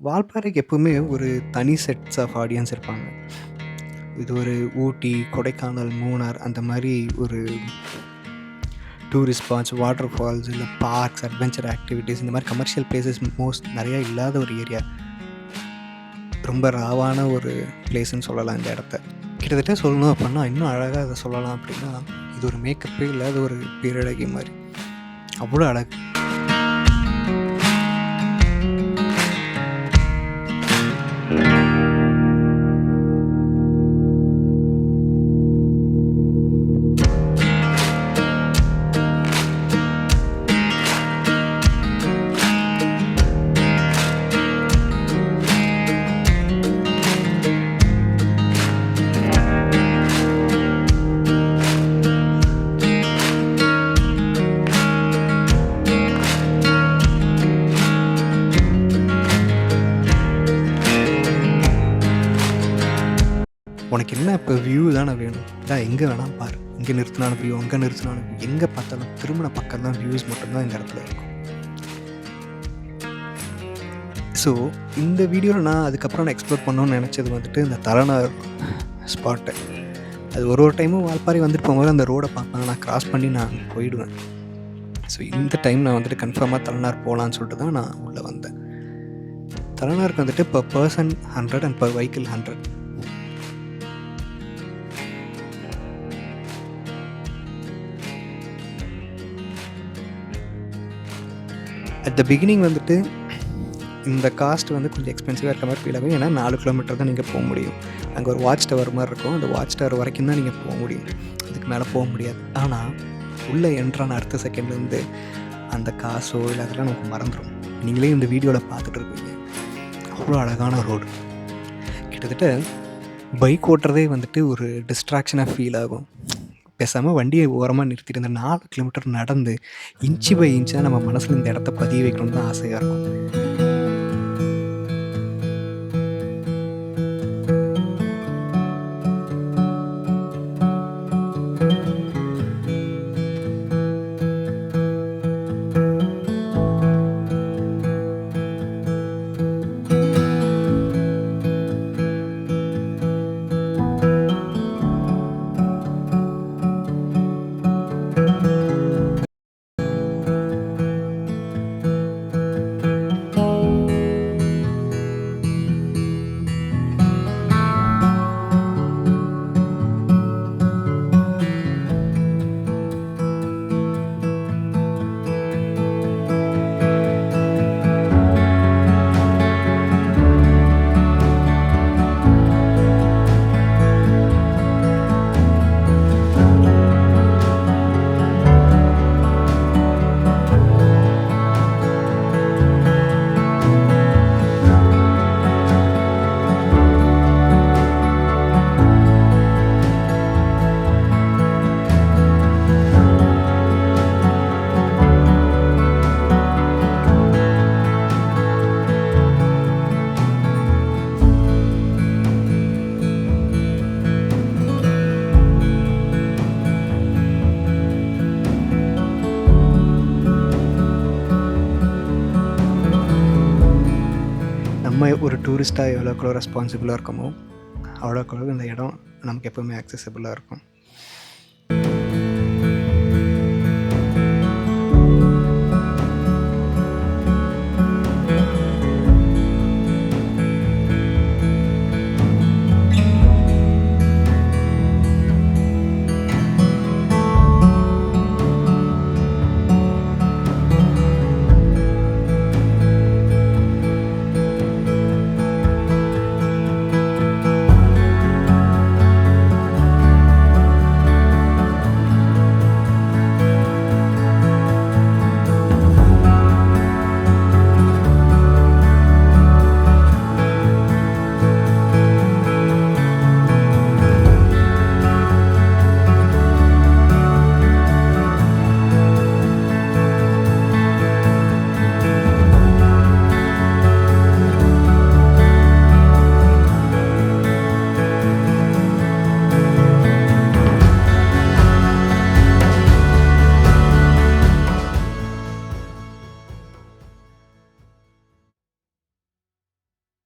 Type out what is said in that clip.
வால்பாறைக்கு எப்பவுமே ஒரு தனி செட்ஸ் ஆஃப் ஆடியன்ஸ் இருப்பாங்க. இது ஒரு ஊட்டி, கொடைக்கானல், மூணார் அந்த மாரி ஒரு டூரிஸ்ட் ஸ்பாட்ஸ், வாட்டர் ஃபால்ஸ் இல்ல பார்க்ஸ், அட்வென்ச்சர் ஆக்டிவிட்டீஸ் இந்த மாரி கமர்ஷியல் பிளேஸஸ் நெறையா இல்லாத ஒரு ஏரியா. ரொம்ப ராவான ஒரு பிளேஸ்ன்னு சொல்லலாம் இந்த இடத்த. கிட்டத்தட்ட சொல்லணும் அப்புட்னா, இன்னும் அழகா அத சொல்லலாம் அப்படின்னா, இது ஒரு மேக்கப்பே இல்லாத ஒரு பேரழகி மாரி. அவ்வளோ அழகு. உனக்கு என்ன இப்போ வியூ தானே வேணும்? இதான் எங்கே வேணாலும் பாரு. இங்கே நிறுத்தினாலும் வியூ, அங்கே நிறுத்தினாலும் வியூ, எங்கே பார்த்தாலும் திருமண பக்கம் தான் வியூஸ் மட்டும்தான் இந்த இடத்துல இருக்கும். ஸோ இந்த வீடியோவில் நான் அதுக்கப்புறம் நான் எக்ஸ்ப்ளோர் பண்ணணும்னு நினச்சது வந்துட்டு இந்த தலனார் ஸ்பாட்டு. அது ஒரு டைமும் வால்பாறை வந்துட்டு போகும்போது அந்த ரோடை பார்ப்பேன், நான் கிராஸ் பண்ணி நான் போயிடுவேன். ஸோ இந்த டைம் நான் வந்துட்டு கன்ஃபார்மாக தலனார் போகலான்னு சொல்லிட்டு தான் நான் உள்ளே வந்தேன். தலனாருக்கு வந்துட்டு per person 100 and per vehicle 100. At the beginning வந்துட்டு இந்த காஸ்ட் வந்து கொஞ்சம் எக்ஸ்பென்சிவாக இருக்க மாதிரி ஃபீல் ஆகும். ஏன்னா 4 கிலோமீட்டர் தான் நீங்கள் போக முடியும். அங்கே ஒரு வாட்ச் டவர் மாதிரி இருக்கும். அந்த வாட்ச் டவர் வரைக்கும் தான் நீங்கள் போக முடியும், அதுக்கு மேலே போக முடியாது. ஆனால் உள்ளே என்ட்ரான அடுத்த செகண்ட்லேருந்து அந்த காசோ இல்லை அதெல்லாம் நமக்கு மறந்துடும். நீங்களே இந்த வீடியோவில் பார்த்துட்டு இருக்கீங்க, அவ்வளோ அழகான ரோடு. கிட்டத்தட்ட பைக் ஓட்டுறதே வந்துட்டு ஒரு டிஸ்ட்ராக்ஷனாக ஃபீல் ஆகும். பேசாமல் வண்டியை ஓரமாக நிறுத்திட்டு இந்த 4 கிலோமீட்டர் நடந்து இன்ச்சு பை இன்ச்சாக நம்ம மனசில் இந்த இடத்த பதிய வைக்கணும்னு தான் ஆசையாக இருக்கும். நம்ம ஒரு டூரிஸ்ட்டாக எவ்வளோக்கு ரெஸ்பான்சிபிளாக இருக்கமோ அவ்வளோக்கு இந்த இடம் நமக்கு எப்போவுமே ஆக்சஸபிளாக இருக்கும்.